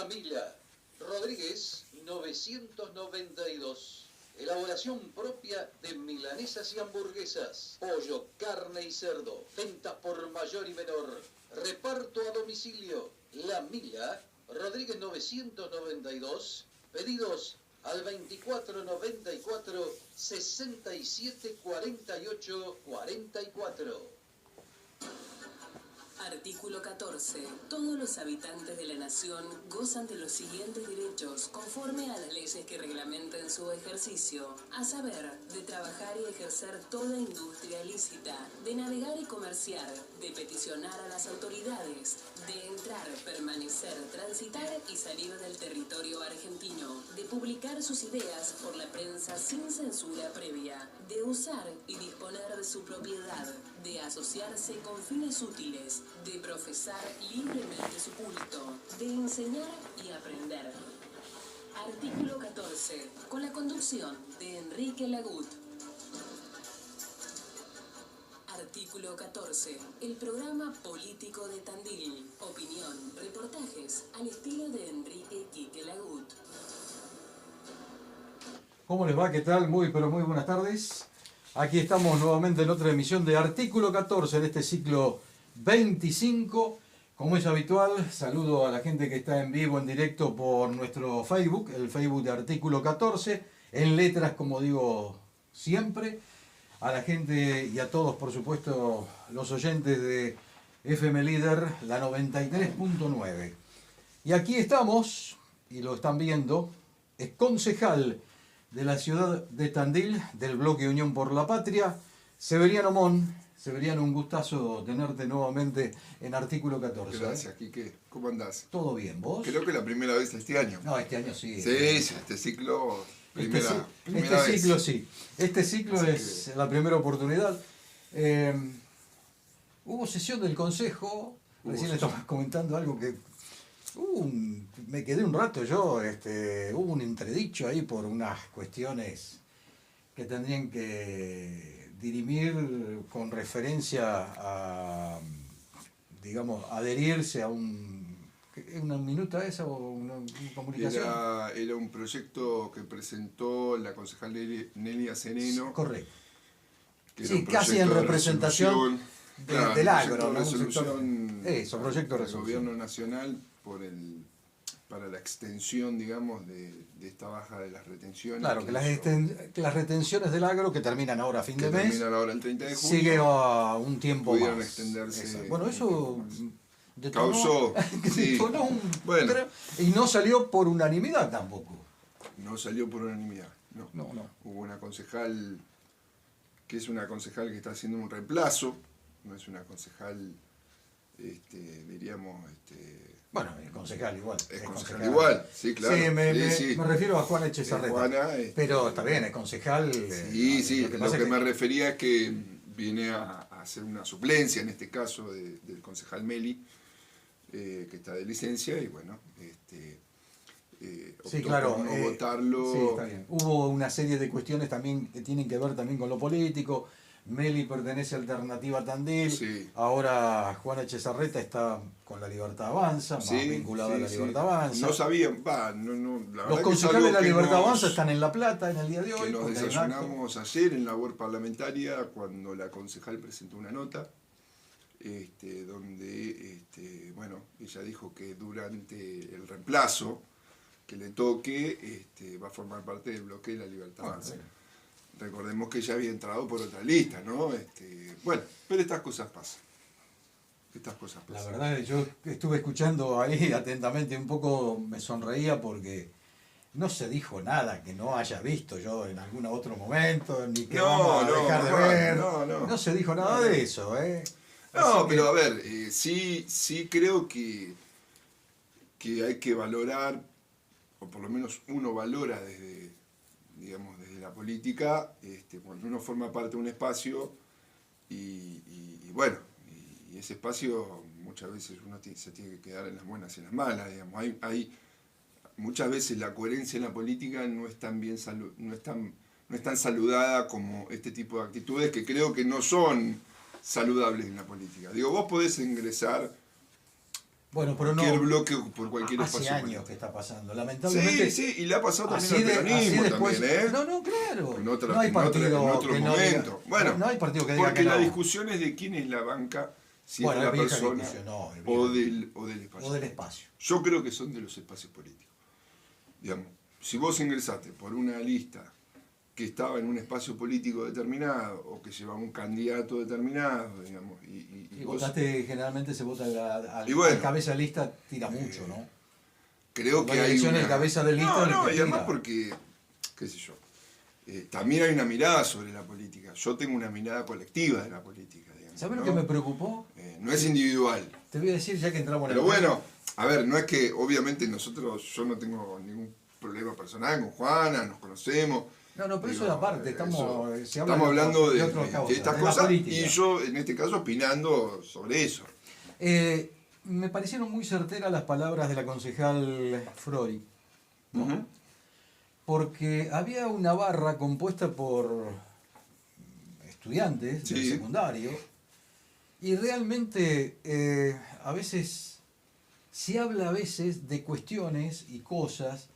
La Milla, Rodríguez 992. Elaboración propia de milanesas y hamburguesas, pollo, carne y cerdo. Ventas por mayor y menor. Reparto a domicilio. La Milla, Rodríguez 992. Pedidos al 2494 67 48 44. Artículo 14. Todos los habitantes de la nación gozan de los siguientes derechos conforme a las leyes que reglamenten su ejercicio, a saber, de trabajar y ejercer toda industria lícita, de navegar y comerciar, de peticionar a las autoridades, de entrar, permanecer, transitar y salir del territorio argentino, de publicar sus ideas por la prensa sin censura previa, de usar y disponer de su propiedad, de asociarse con fines útiles, de profesar libremente su culto, de enseñar y aprender. Artículo 14. Con la conducción de Enrique Lagut. Artículo 14. El programa político de Tandil. Opinión, reportajes al estilo de Enrique Quique Lagut. ¿Cómo les va? ¿Qué tal? Muy buenas tardes. Aquí estamos nuevamente en otra emisión de Artículo 14 en este ciclo 25. Como es habitual, saludo a la gente que está en vivo, en directo por nuestro Facebook, el Facebook de Artículo 14, en letras, como digo siempre. A la gente y a todos, por supuesto, los oyentes de FM Líder, la 93.9. Y aquí estamos, y lo están viendo, es concejal de la ciudad de Tandil, del bloque Unión por la Patria, Severiano Mon. Severiano, un gustazo tenerte nuevamente en Artículo 14. Gracias, Quique. ¿Cómo andás? ¿Todo bien? ¿Vos? Creo que la primera vez este año. No, este año sí. Sí, este ciclo, primera este vez. ciclo sí. Este ciclo Así es que... la primera oportunidad. Hubo sesión del Consejo, recién estabas comentando algo que... me quedé un rato yo, hubo un entredicho ahí por unas cuestiones que tendrían que dirimir con referencia a, digamos, adherirse a una minuta esa o una comunicación. Era un proyecto que presentó la concejal Nelia Sereno. Correcto. Sí, casi en representación del agro, ¿no? Resolución proyecto de del Gobierno Nacional para la extensión, digamos, de esta baja de las retenciones. Claro, que las retenciones del agro que terminan ahora a fin de mes, terminan ahora el 30 de junio, sigue a un tiempo pudieron más. extenderse. Bueno, eso causó sí. Bueno. Y no salió por unanimidad tampoco. No salió por unanimidad, no. No. Hubo una concejal que es una concejal que está haciendo un reemplazo, no es una concejal, diríamos... Bueno, el concejal igual. Es concejal igual, sí, claro. Sí, me refiero a Juana Echezarreta. Juana, pero está bien, es concejal. Sí, lo que me refería es que viene a hacer una suplencia, en este caso, del concejal Meli, que está de licencia, y bueno, optó sí, claro, por no votarlo. Sí, está bien. Hubo una serie de cuestiones también que tienen que ver también con lo político. Meli pertenece a Alternativa Tandil, sí. Ahora Juana Echezarreta está con la Libertad Avanza, más vinculada a la Libertad Avanza. No sabían, la los concejales de la Libertad Avanza están en La Plata en el día de hoy. Que nos desayunamos ayer en la web parlamentaria cuando la concejal presentó una nota donde bueno, ella dijo que durante el reemplazo que le toque va a formar parte del bloque de la Libertad Avanza. Recordemos que ella había entrado por otra lista, ¿no? Bueno, pero estas cosas pasan. La verdad, yo estuve escuchando ahí atentamente, un poco me sonreía porque no se dijo nada que no haya visto yo en algún otro momento, ni que vamos a dejar de ver. No se dijo nada de eso, No, pero a ver, sí creo que hay que valorar, o por lo menos uno valora desde la política, cuando uno forma parte de un espacio y ese espacio muchas veces uno se tiene que quedar en las buenas y en las malas, digamos. Hay muchas veces la coherencia en la política no es tan saludada como este tipo de actitudes que creo que no son saludables en la política. Digo, vos podés ingresar Bueno, pero cualquier no, bloque o por cualquier hace espacio años político. que está pasando. Lamentablemente. Sí, y le ha pasado también Así al de, así peronismo después. también, ¿eh? No, claro. En otra- no hay en otra- partido en otro que no momento. diga. Bueno, no hay partido que diga porque que no. la discusión es de quién es la banca, si Bueno, es de es la vieja persona discusión, no, es o vieja del espacio. O del espacio. Yo creo que son de los espacios políticos. Digamos, si vos ingresaste por una lista que estaba en un espacio político determinado o que llevaba un candidato determinado, digamos, Y vos, votaste, generalmente se vota Y bueno, al cabeza de lista, tira mucho, ¿no? creo Cuando que hay hay elecciones, una... el cabeza de lista No, es el no, que y además tira. porque, qué sé yo, también hay una mirada sobre la política. Yo tengo una mirada colectiva de la política, digamos, ¿Sabes ¿no? lo que me preocupó? No es individual. Te voy a decir ya que entramos en Pero el tema. bueno, a ver, no es que obviamente yo no tengo ningún problema personal con Juana, nos conocemos. No, pero eso Digo, es aparte, se habla estamos hablando de otras causas, estas de la cosas política. y yo en este caso opinando sobre eso. Me parecieron muy certeras las palabras de la concejal Frori, ¿no? Ujú. Porque había una barra compuesta por estudiantes del Sí. secundario y realmente a veces se habla a veces de cuestiones y cosas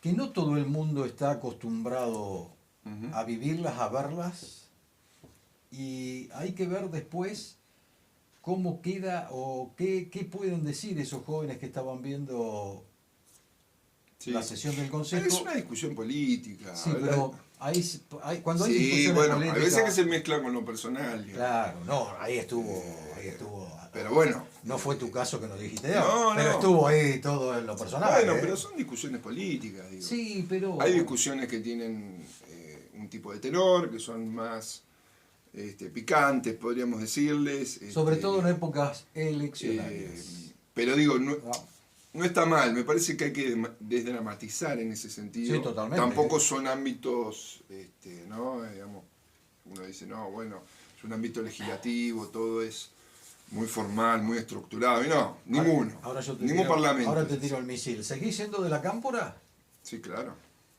que no todo el mundo está acostumbrado Ujú. a vivirlas, a verlas, y hay que ver después cómo queda o qué pueden decir esos jóvenes que estaban viendo Sí. la sesión del Es consejo. una discusión política. Sí, ¿verdad? pero cuando hay Sí, discusiones bueno, a políticas, veces que se mezcla con lo personal. digamos. claro, no, ahí estuvo. Pero bueno. No fue tu caso que nos dijiste, No, pero no. estuvo ahí todo en lo personal. Bueno, ¿eh? pero son discusiones políticas, digo. Sí, pero Hay discusiones que tienen un tipo de tenor, que son más picantes, podríamos decirles. sobre todo en épocas eleccionarias. Pero digo, no, No. no está mal, me parece que hay que desdramatizar en ese sentido. Sí, totalmente. Tampoco son ámbitos, ¿no? Digamos, uno dice, no, bueno, es un ámbito legislativo, todo es muy formal, muy estructurado. Y no, ninguno. Ahora yo te Ningún tiro, parlamento. Ahora te tiro el misil. ¿Seguís siendo de la cámpora? Sí, claro.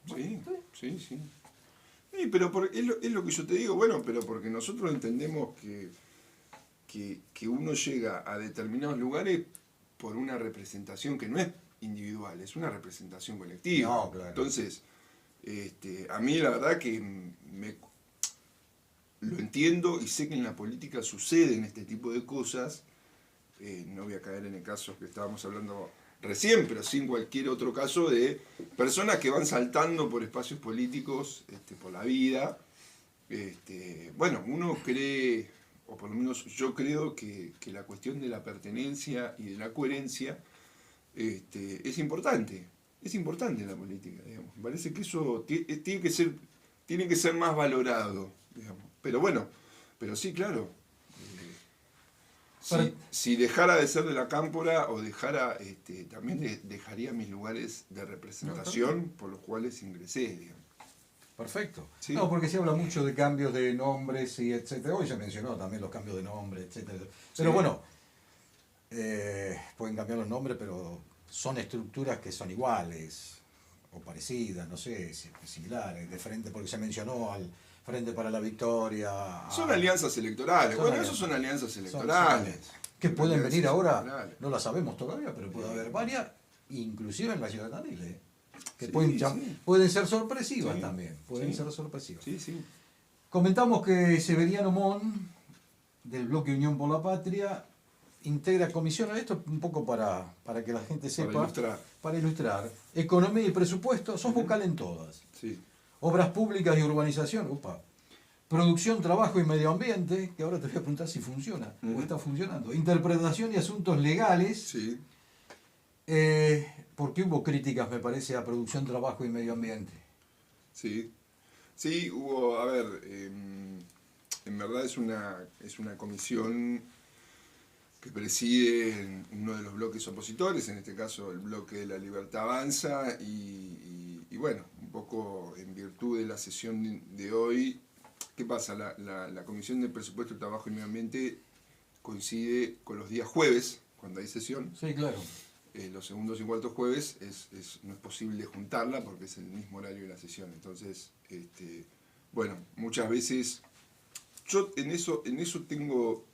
Sí, sí, sí. Sí, pero es lo que yo te digo, bueno, pero porque nosotros entendemos que uno llega a determinados lugares por una representación que no es individual, es una representación colectiva. No, claro. Entonces, a mí la verdad que lo entiendo y sé que en la política suceden este tipo de cosas. No voy a caer en el caso que estábamos hablando recién, pero sí en cualquier otro caso de personas que van saltando por espacios políticos, por la vida. Bueno, uno cree, o por lo menos yo creo que la cuestión de la pertenencia y de la coherencia es importante en la política, digamos. Me parece que eso tiene que ser más valorado, digamos. Pero bueno, pero sí, claro. Si dejara de ser de la cámpora o dejara, también dejaría mis lugares de representación por los cuales ingresé, digamos. Perfecto. Sí. No, porque se habla mucho de cambios de nombres y etcétera. Hoy se mencionó también los cambios de nombres, etcétera. Pero Sí. bueno, pueden cambiar los nombres, pero son estructuras que son iguales o parecidas, no sé, similares, de frente, porque se mencionó al Frente para la Victoria. Son alianzas electorales. Son Bueno, alianzas. esos son alianzas Son electorales. alianzas. Que Son pueden alianzas venir ahora, electorales. no las sabemos todavía, pero puede haber varias, inclusive en la ciudad de Tandil, que Sí, sí. pueden ser sorpresivas Sí, también, pueden sí. ser sorpresivas. Sí, sí. Comentamos que Severiano Mon, del bloque Unión por la Patria, integra comisiones, esto un poco para que la gente sepa, para ilustrar, economía y presupuesto, sos vocal en todas, Sí. obras públicas y urbanización, producción, trabajo y medio ambiente, que ahora te voy a preguntar si funciona o está funcionando, interpretación y asuntos legales, Sí. porque hubo críticas, me parece, a producción, trabajo y medio ambiente. Sí. Sí, hubo, a ver, en verdad es una comisión que preside uno de los bloques opositores, en este caso el bloque de la Libertad Avanza, y bueno, un poco en virtud de la sesión de hoy, ¿qué pasa? La Comisión de Presupuesto, Trabajo y Medio Ambiente coincide con los días jueves, cuando hay sesión. Sí, claro. Los segundos y cuartos jueves no es posible juntarla porque es el mismo horario de la sesión. Entonces, bueno, muchas veces yo en eso tengo,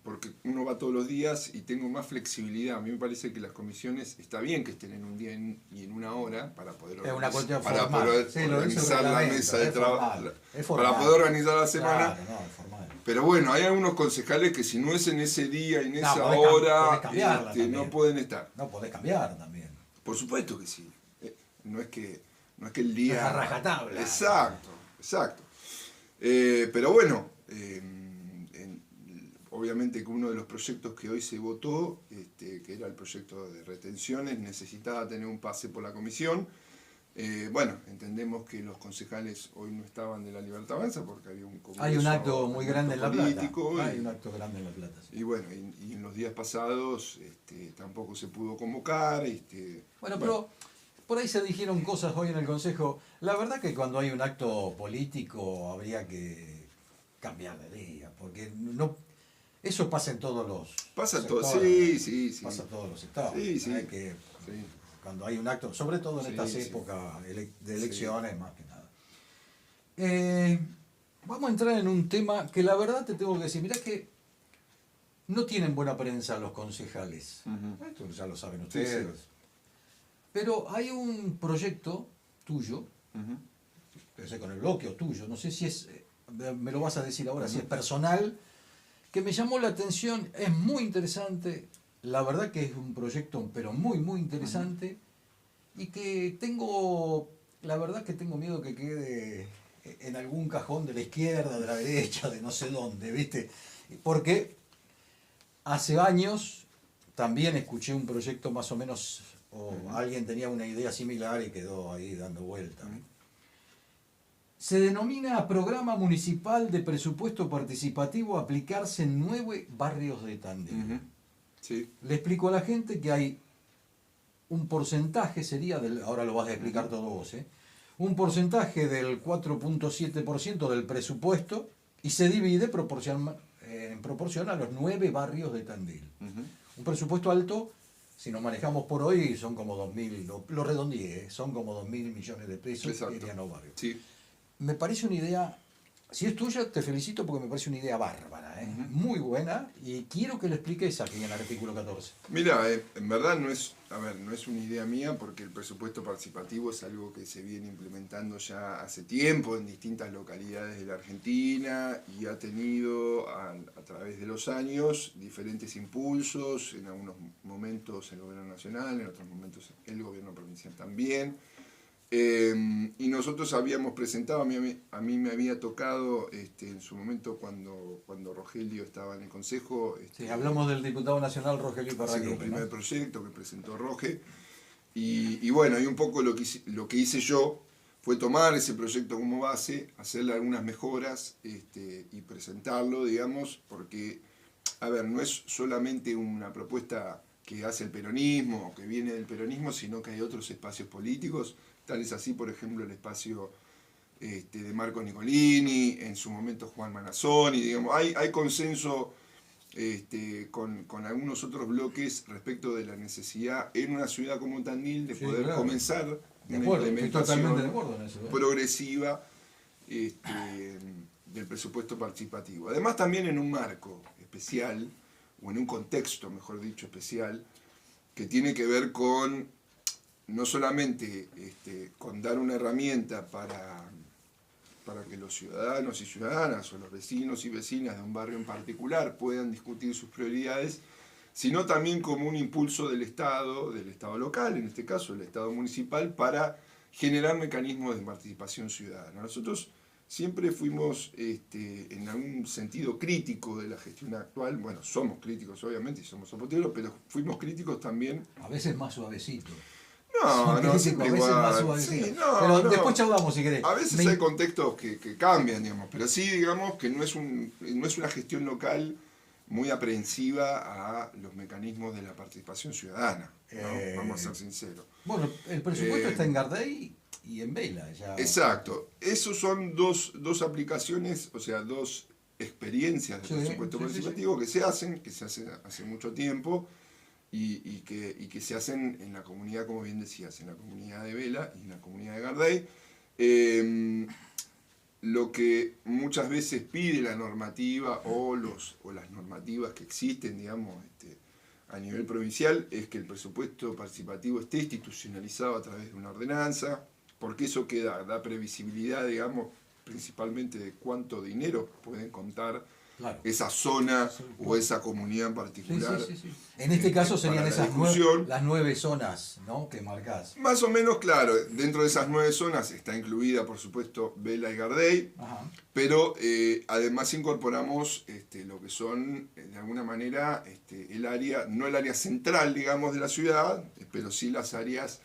porque uno va todos los días y tengo más flexibilidad. A mí me parece que las comisiones está bien que estén en un día y en una hora para poder Es una cuestión para formal. poder Sí, lo dice el organizar la reglamento, mesa de es trabajo, formal, es formal. para poder organizar la semana. Claro, no, es formal. Pero bueno, hay algunos concejales que si no es en ese día y en esa podés hora, cambiarla no también. pueden estar. No, podés cambiar también. Por supuesto que sí. No es que el No día... es a rajatabla. Exacto, exacto. Pero bueno, obviamente que uno de los proyectos que hoy se votó, que era el proyecto de retenciones, necesitaba tener un pase por la comisión. Bueno, entendemos que los concejales hoy no estaban de la Libertad Avanza porque había un congreso, Hay un acto muy grande en La Plata. político, Hay un acto grande en La Plata. Sí. Y bueno, y en los días pasados tampoco se pudo convocar. Bueno, pero por ahí se dijeron cosas hoy en el Consejo. La verdad que cuando hay un acto político habría que cambiar de día, porque no, eso pasa en todos los todo, sectores, sí. pasa en todos los estados. Sí. Hay que, Sí. cuando hay un acto, sobre todo en Sí, estas sí. épocas de elecciones, más que nada. Vamos a entrar en un tema que la verdad te tengo que decir, mirá que no tienen buena prensa los concejales. Ujú. Esto ya lo saben Sí, ustedes. sí. Pero hay un proyecto tuyo, Ujú. empecé con el bloque o tuyo, no sé si es, me lo vas a decir ahora, si es personal, que me llamó la atención, es muy interesante, la verdad que es un proyecto, pero muy interesante, y que la verdad que tengo miedo que quede en algún cajón de la izquierda, de la derecha, de no sé dónde, ¿viste? Porque hace años también escuché un proyecto más o menos, o alguien tenía una idea similar y quedó ahí dando vuelta. Se denomina Programa Municipal de Presupuesto Participativo a aplicarse en 9 barrios de Tandil. Ujú. Sí. Le explico a la gente que hay un porcentaje, ahora lo vas a explicar todo vos, un porcentaje del 4.7% del presupuesto y se divide en proporción a los 9 barrios de Tandil. Ujú. Un presupuesto alto, si nos manejamos por hoy, son como 2.000, lo redondeé, son como 2.000 millones de pesos Exacto. que irían a los barrios. Sí. Me parece una idea, si es tuya, te felicito porque me parece una idea bárbara, muy buena, y quiero que lo expliques aquí en el artículo 14. Mira, en verdad no es una idea mía porque el presupuesto participativo es algo que se viene implementando ya hace tiempo en distintas localidades de la Argentina y ha tenido a través de los años diferentes impulsos, en algunos momentos el gobierno nacional, en otros momentos el gobierno provincial también. Y nosotros habíamos presentado, a mí me había tocado en su momento cuando Rogelio estaba en el Consejo. Sí, hablamos del diputado nacional Rogelio Ese Iparraguirre, fue el primer ¿no? proyecto que presentó Roge. Y bueno, y un poco lo que hice yo fue tomar ese proyecto como base, hacerle algunas mejoras y presentarlo, digamos, porque, a ver, no es solamente una propuesta que hace el peronismo o que viene del peronismo, sino que hay otros espacios políticos. Tal es así, por ejemplo, el espacio de Marco Nicolini, en su momento Juan Manassoni, digamos, hay consenso con algunos otros bloques respecto de la necesidad en una ciudad como Tandil de Sí, poder claro. comenzar De una acuerdo, estoy totalmente de implementación acuerdo en eso. progresiva del presupuesto participativo. Además también en un marco especial, o en un contexto, mejor dicho, especial, que tiene que ver con no solamente con dar una herramienta para que los ciudadanos y ciudadanas o los vecinos y vecinas de un barrio en particular puedan discutir sus prioridades, sino también como un impulso del Estado local, en este caso el Estado municipal, para generar mecanismos de participación ciudadana. Nosotros siempre fuimos en algún sentido crítico de la gestión actual, bueno, somos críticos obviamente y somos opositivos, pero fuimos críticos también. A veces más suavecito. No, siempre a veces más igual. suavecito. Sí, pero no. después charlamos si querés. A veces hay contextos que cambian, digamos, pero sí, digamos, que no es una gestión local muy aprehensiva a los mecanismos de la participación ciudadana, ¿no? Vamos a ser sinceros. Bueno, el presupuesto está en Gardey y en Vela. Ya. Exacto. Esos son dos aplicaciones, o sea, dos experiencias de presupuesto participativo que se hacen hace mucho tiempo. Y que se hacen en la comunidad, como bien decías, en la comunidad de Vela y en la comunidad de Gardey. lo que muchas veces pide la normativa o las normativas que existen, digamos, a nivel provincial, es que el presupuesto participativo esté institucionalizado a través de una ordenanza, porque eso da previsibilidad, digamos, principalmente de cuánto dinero pueden contar esa zona o esa comunidad en particular. Sí. En este caso serían esas las 9 zonas, ¿no?, que marcás. Más o menos, claro, dentro de esas 9 zonas está incluida, por supuesto, Vela y Gardey, pero además incorporamos lo que son, de alguna manera, el área, no el área central, digamos, de la ciudad, pero sí las áreas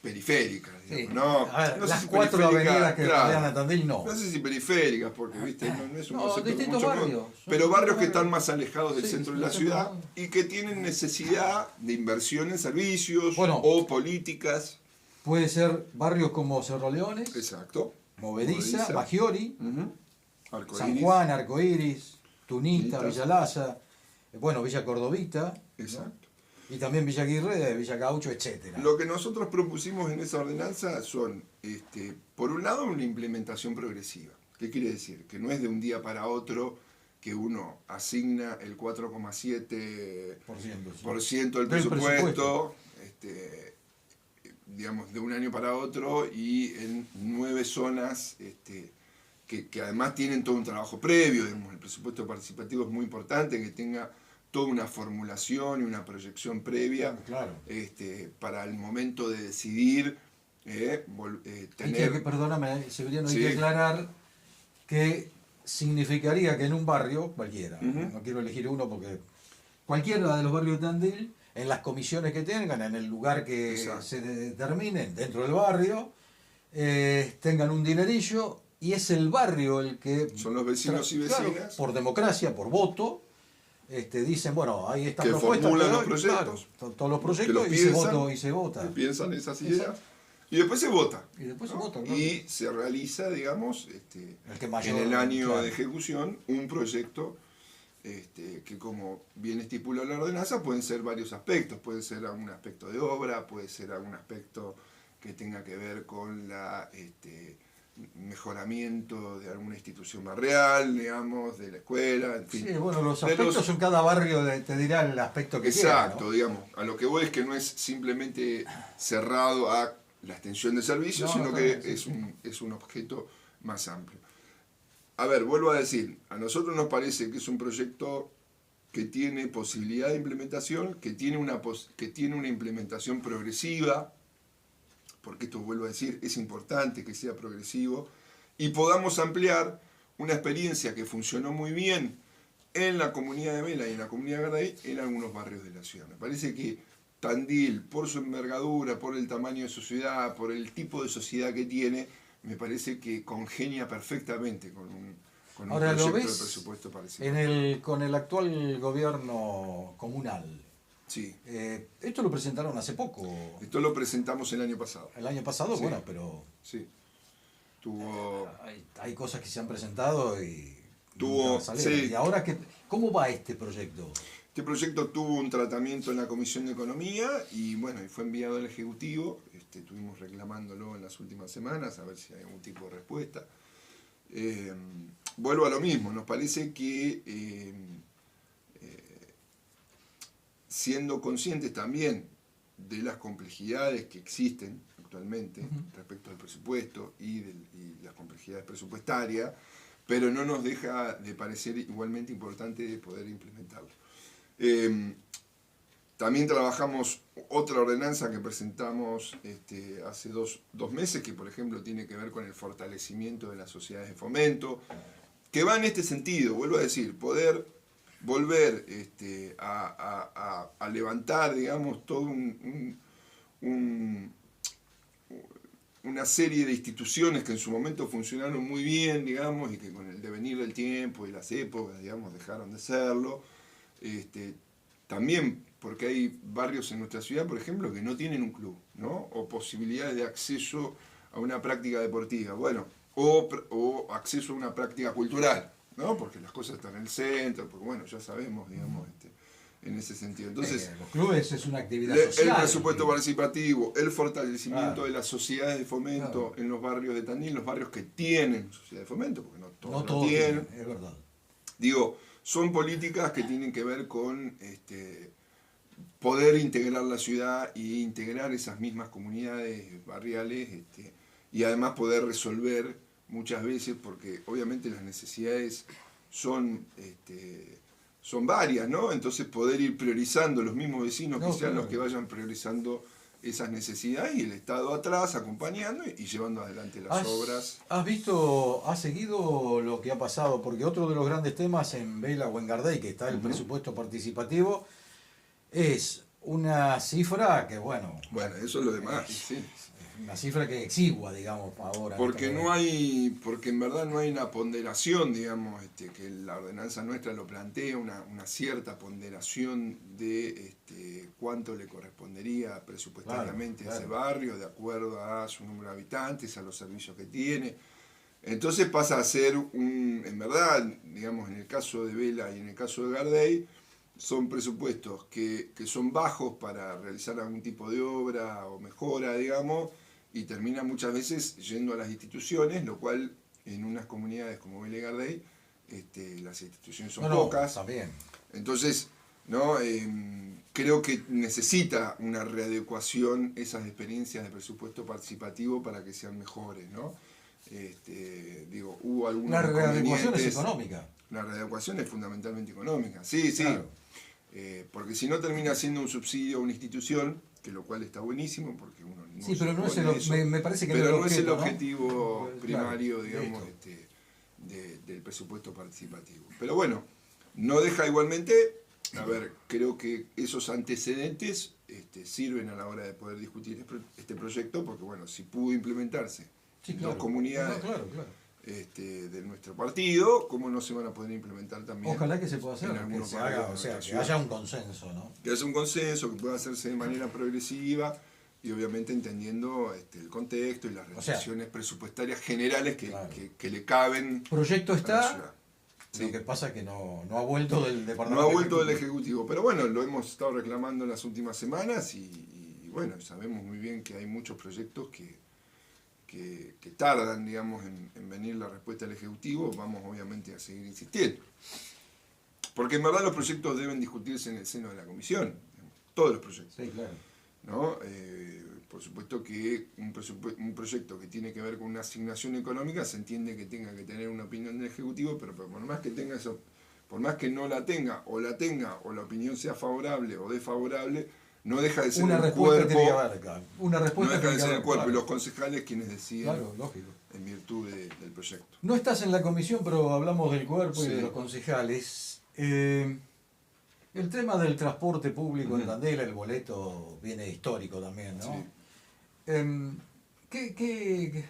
periféricas, digamos, ¿no? A ver, no las sé si 4 avenidas que rodean a claro, Tandil, no. no sé si periféricas, porque ¿viste? No es un concepto distintos mucho barrios. pero barrios que están más alejados del Sí, centro de la ciudad y que tienen necesidad de inversión en servicios o políticas. Puede ser barrios como Cerro Leones, Exacto. Movediza, Maggiori, Arcoíris. San Juan, Arcoíris, Tunita, Villa Lasa, bueno, Villa Cordovita. Exacto. Y también Villa Aguirre, Villa Gaucho, etc. Lo que nosotros propusimos en esa ordenanza son, por un lado, una implementación progresiva. ¿Qué quiere decir? Que no es de un día para otro que uno asigna el 4,7% del presupuesto, digamos, de un año para otro y en 9 zonas que además tienen todo un trabajo previo. Digamos, el presupuesto participativo es muy importante, que tenga toda una formulación y una proyección previa para el momento de decidir tener... Perdóname, Severiano, hay que aclarar que significaría que en un barrio, cualquiera, no quiero elegir uno porque cualquiera de los barrios de Tandil, en las comisiones que tengan, en el lugar que se determinen dentro del barrio, tengan un dinerillo y es el barrio el que... Son los vecinos y vecinas. Por democracia, por voto. Dicen, bueno, ahí están que propuestas, formulan los proyectos, todos los proyectos y se vota. Que piensan esas ideas y después se vota. Y después se vota, y se realiza, digamos, el que mayor, en el año de ejecución, un proyecto que, como bien estipula la ordenanza, pueden ser varios aspectos. Puede ser algún aspecto de obra, puede ser algún aspecto que tenga que ver con la... mejoramiento de alguna institución barrial, digamos, de la escuela, en fin. Sí, bueno, los aspectos en cada barrio te dirá el aspecto que exacto, quiera, ¿no? Digamos, a lo que voy es que no es simplemente cerrado a la extensión de servicios, sino que es un objeto más amplio. A ver, vuelvo a decir, a nosotros nos parece que es un proyecto que tiene posibilidad de implementación, que tiene una implementación progresiva, porque esto, vuelvo a decir, es importante que sea progresivo, y podamos ampliar una experiencia que funcionó muy bien en la comunidad de Vela y en la comunidad de Gardey en algunos barrios de la ciudad. Me parece que Tandil, por su envergadura, por el tamaño de su ciudad, por el tipo de sociedad que tiene, me parece que congenia perfectamente con un proyecto de presupuesto parecido. Con el actual gobierno comunal. Sí. Esto lo presentaron hace poco. Esto lo presentamos el año pasado. El año pasado, sí. Bueno, pero... Sí. Hay cosas que se han presentado y... Sí. ¿Y ahora cómo va este proyecto? Este proyecto tuvo un tratamiento en la Comisión de Economía y bueno, y fue enviado al Ejecutivo. Estuvimos reclamándolo en las últimas semanas a ver si hay algún tipo de respuesta. Vuelvo a lo mismo, nos parece que... siendo conscientes también de las complejidades que existen actualmente respecto al presupuesto y las complejidades presupuestarias, pero no nos deja de parecer igualmente importante poder implementarlo. También trabajamos otra ordenanza que presentamos hace dos meses, que por ejemplo tiene que ver con el fortalecimiento de las sociedades de fomento, que va en este sentido, vuelvo a decir, poder volver a levantar, digamos, todo una serie de instituciones que en su momento funcionaron muy bien, digamos, y que con el devenir del tiempo y las épocas, digamos, dejaron de serlo. También porque hay barrios en nuestra ciudad, por ejemplo, que no tienen un club, ¿no? O posibilidades de acceso a una práctica deportiva, bueno, o acceso a una práctica cultural, ¿no? Porque las cosas están en el centro, porque bueno, ya sabemos, digamos, en ese sentido. Entonces, los clubes es una actividad el social. presupuesto participativo, el fortalecimiento Claro. de las sociedades de fomento Claro. en los barrios de Tandil, los barrios que tienen sociedad de fomento, porque no todos No lo todos tienen. tienen, es verdad. Digo, son políticas que tienen que ver con poder integrar la ciudad y integrar esas mismas comunidades barriales y además poder resolver muchas veces, porque obviamente las necesidades son varias, ¿no? Entonces poder ir priorizando los mismos vecinos, que sean los que vayan priorizando esas necesidades y el Estado atrás acompañando y llevando adelante las obras. ¿Has seguido lo que ha pasado? Porque otro de los grandes temas en Vela o en Gardey, que está el presupuesto participativo, es una cifra que, bueno, eso es lo demás, sí. Una cifra que exigua, digamos, ahora. Porque en verdad no hay una ponderación, digamos, que la ordenanza nuestra lo plantea, una cierta ponderación de cuánto le correspondería presupuestariamente a ese barrio, de acuerdo a su número de habitantes, a los servicios que tiene. Entonces pasa a ser en verdad, digamos, en el caso de Vela y en el caso de Gardey, son presupuestos que son bajos para realizar algún tipo de obra o mejora, digamos, y termina muchas veces yendo a las instituciones, lo cual en unas comunidades como Vela y Gardey, las instituciones son pocas. También. Entonces, ¿no? Creo que necesita una readecuación esas experiencias de presupuesto participativo para que sean mejores, ¿no? Hubo algunos La readecuación es inconvenientes. económica. La readecuación es fundamentalmente económica, sí. Claro. Porque si no termina siendo un subsidio a una institución, que lo cual está buenísimo, porque uno no Sí, pero no es me parece que pero no no es el ¿no? objetivo primario, Claro, digamos, del presupuesto participativo. Pero bueno, no deja igualmente, creo que esos antecedentes sirven a la hora de poder discutir este proyecto, porque bueno, si pudo implementarse en dos comunidades de nuestro partido, ¿cómo no se van a poder implementar también? Ojalá que se pueda hacer, que se haga, que haya un consenso, ¿no? Que haya un consenso, que pueda hacerse de manera progresiva y obviamente entendiendo el contexto y las restricciones presupuestarias generales que le caben. Proyecto está, a la ciudad. Sí. Lo que pasa es que no ha vuelto del departamento. No ha vuelto del Ejecutivo, pero bueno, lo hemos estado reclamando en las últimas semanas y bueno, sabemos muy bien que hay muchos proyectos que tardan, digamos, en venir la respuesta del Ejecutivo. Vamos obviamente a seguir insistiendo. Porque en verdad los proyectos deben discutirse en el seno de la comisión, todos los proyectos. Sí, claro. ¿No? Por supuesto que un proyecto que tiene que ver con una asignación económica se entiende que tenga que tener una opinión del Ejecutivo, pero por más que tenga eso, por más que no la tenga, o la opinión sea favorable o desfavorable, no deja de ser una el cuerpo. Una respuesta no deja de ser el cuerpo claro. Y los concejales quienes deciden, claro, lógico, en virtud del proyecto. No estás en la comisión, pero hablamos del cuerpo y Sí. de los concejales. El tema del transporte público en Tandil, el boleto viene histórico también, ¿no? Sí. ¿Qué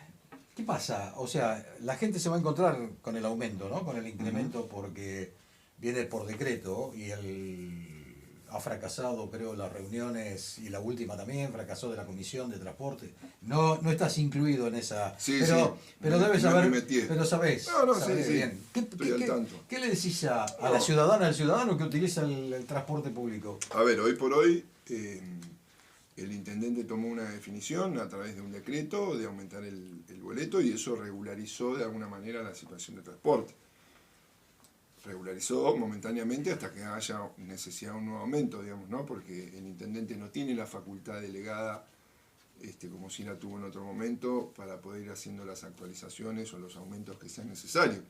pasa? O sea, la gente se va a encontrar con el aumento, ¿no? Con el incremento porque viene por decreto y ha fracasado, creo, las reuniones y la última también, fracasó de la Comisión de Transporte. No estás incluido en esa... Sí, pero debes me saber, metí. pero sabés. Sí. Bien. Estoy al tanto. ¿Qué le decís a la ciudadana, al ciudadano que utiliza el transporte público? A ver, hoy por hoy el intendente tomó una definición a través de un decreto de aumentar el boleto y eso regularizó de alguna manera la situación de transporte. Regularizó momentáneamente hasta que haya necesidad de un nuevo aumento, digamos, ¿no? Porque el intendente no tiene la facultad delegada, como si la tuvo en otro momento, para poder ir haciendo las actualizaciones o los aumentos que sean necesarios.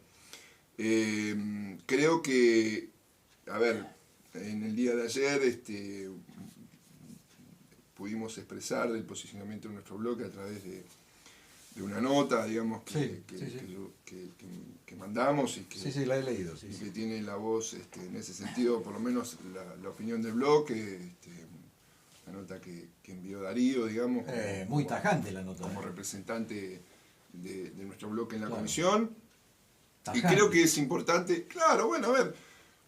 Creo que, en el día de ayer pudimos expresar el posicionamiento de nuestro bloque a través de una nota, digamos, que mandamos y que, la he leído. Que tiene la voz, en ese sentido, por lo menos la opinión del bloque, la nota que envió Darío, digamos. Muy tajante la nota. Como representante de nuestro bloque en la comisión. Tajante. Y creo que es importante,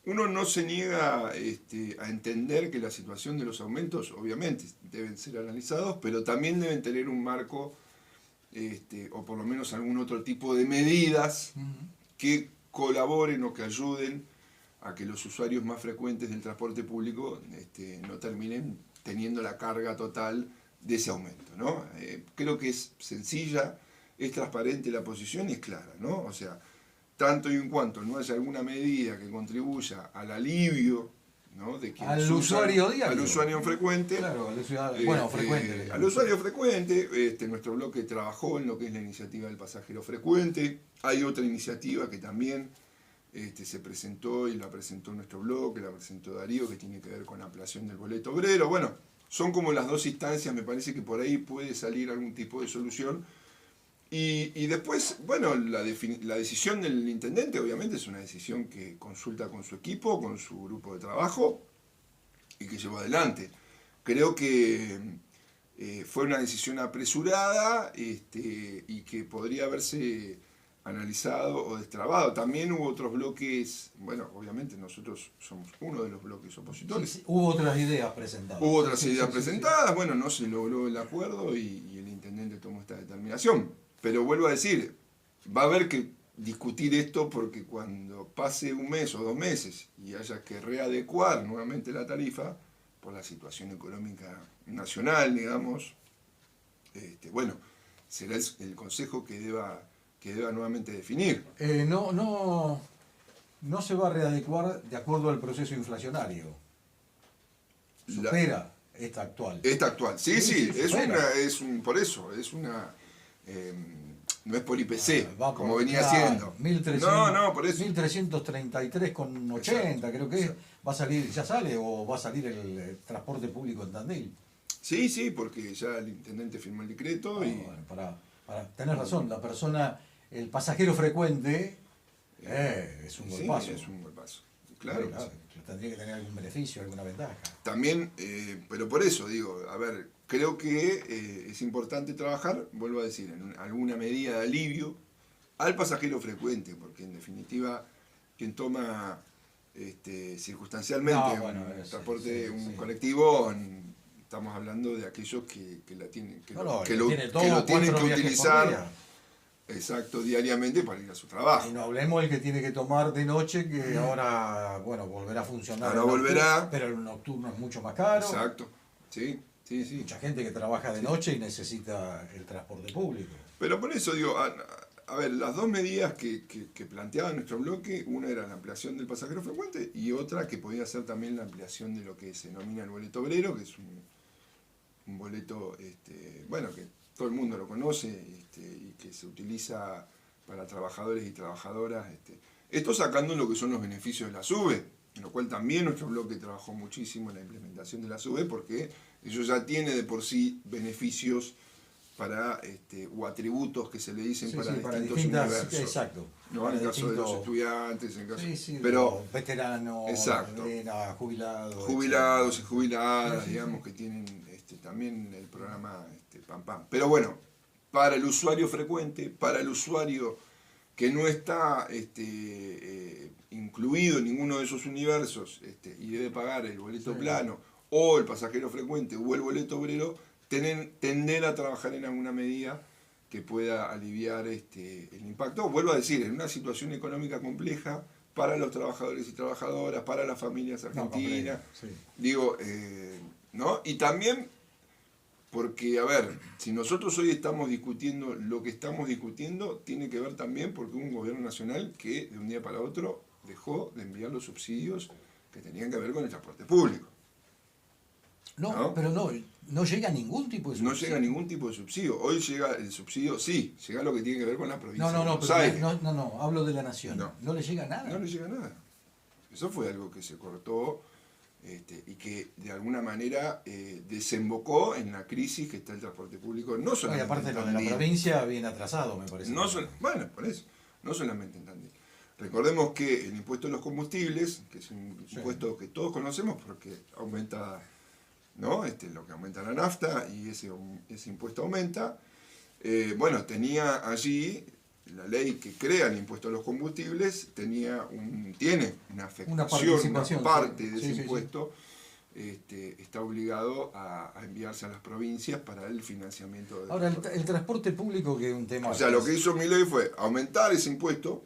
uno no se niega a entender que la situación de los aumentos, obviamente, deben ser analizados, pero también deben tener un marco, o por lo menos algún otro tipo de medidas que colaboren o que ayuden a que los usuarios más frecuentes del transporte público no terminen teniendo la carga total de ese aumento, ¿no? Creo que es sencilla, es transparente la posición y es clara, ¿no? O sea, tanto y en cuanto no haya alguna medida que contribuya al alivio, ¿no? De quienes Al usuario diario. al usuario frecuente. Claro, al usuario, bueno, frecuente. Al usuario frecuente, nuestro bloque trabajó en lo que es la iniciativa del pasajero frecuente. Hay otra iniciativa que también se presentó y la presentó nuestro bloque, la presentó Darío, que tiene que ver con la ampliación del boleto obrero. Bueno, son como las dos instancias, me parece que por ahí puede salir algún tipo de solución. Y después, bueno, la decisión del intendente obviamente es una decisión que consulta con su equipo, con su grupo de trabajo y que llevó adelante. Creo que fue una decisión apresurada y que podría haberse analizado o destrabado. También hubo otros bloques, bueno, obviamente nosotros somos uno de los bloques opositores. Sí, hubo otras ideas presentadas. Hubo otras ideas presentadas, bueno, no se logró el acuerdo y el intendente tomó esta determinación. Pero vuelvo a decir, va a haber que discutir esto porque cuando pase un mes o 2 meses y haya que readecuar nuevamente la tarifa por la situación económica nacional, digamos, bueno, será el Consejo que deba nuevamente definir. No se va a readecuar de acuerdo al proceso inflacionario. Supera esta actual. Esta actual, sí, por eso, no es por IPC, como venía siendo. 1300, por eso. 1333,80 creo que es. ¿Va a salir, ya sale o va a salir el transporte público en Tandil? Sí, porque ya el intendente firmó el decreto Bueno, tenés razón, la persona, el pasajero frecuente es un buen paso. Es un buen paso. Claro. Tendría que tener algún beneficio, alguna ventaja. También, pero por eso digo, a ver, creo que es importante trabajar, vuelvo a decir, en alguna medida de alivio al pasajero frecuente, porque en definitiva quien toma circunstancialmente un transporte, un colectivo, estamos hablando de aquellos que la tienen, que lo tienen que utilizar. Exacto, diariamente para ir a su trabajo. Y no hablemos del que tiene que tomar de noche, que ahora, bueno, volverá a funcionar. Ahora volverá. Pero el nocturno es mucho más caro. Exacto, sí. Mucha gente que trabaja de noche y necesita el transporte público. Pero por eso digo, a ver, las dos medidas que planteaba nuestro bloque, una era la ampliación del pasajero frecuente y otra que podía ser también la ampliación de lo que se denomina el boleto obrero, que es un boleto, bueno, que todo el mundo lo conoce y que se utiliza para trabajadores y trabajadoras. Esto sacando lo que son los beneficios de la SUBE, en lo cual también nuestro bloque trabajó muchísimo en la implementación de la SUBE, porque eso ya tiene de por sí beneficios para o atributos que se le dicen para distintos universos. Exacto. ¿No? En el caso de los estudiantes, en caso pero veteranos, exacto, jubilados y jubiladas, digamos, que tienen también el programa PAM. Pero bueno, para el usuario frecuente, para el usuario que no está incluido en ninguno de esos universos y debe pagar el boleto plano o el pasajero frecuente o el boleto obrero, tender a trabajar en alguna medida que pueda aliviar el impacto. Vuelvo a decir, en una situación económica compleja para los trabajadores y trabajadoras, para las familias argentinas, digo, ¿no? Y también porque, a ver, si nosotros hoy estamos discutiendo lo que estamos discutiendo, tiene que ver también porque hubo un gobierno nacional que de un día para otro dejó de enviar los subsidios que tenían que ver con el transporte público. ¿No? Pero no llega ningún tipo de subsidio. No llega ningún tipo de subsidio. Hoy llega el subsidio, sí, llega lo que tiene que ver con la provincia de Buenos Aires. No, hablo de la nación. No le llega nada. No le llega nada. Eso fue algo que se cortó y que de alguna manera desembocó en la crisis que está el transporte público. No solamente y aparte lo de la provincia viene atrasado, me parece. Bueno, por eso. No solamente en Tandil. Recordemos que el impuesto de los combustibles, que es un impuesto que todos conocemos porque aumenta, ¿no? Lo que aumenta la nafta y ese impuesto aumenta. Bueno, tenía allí la ley que crea el impuesto a los combustibles, tiene una afectación, una parte de ese impuesto. Está obligado a enviarse a las provincias para el financiamiento. Ahora, el transporte público, que es un tema... O sea, lo que hizo Milei fue aumentar ese impuesto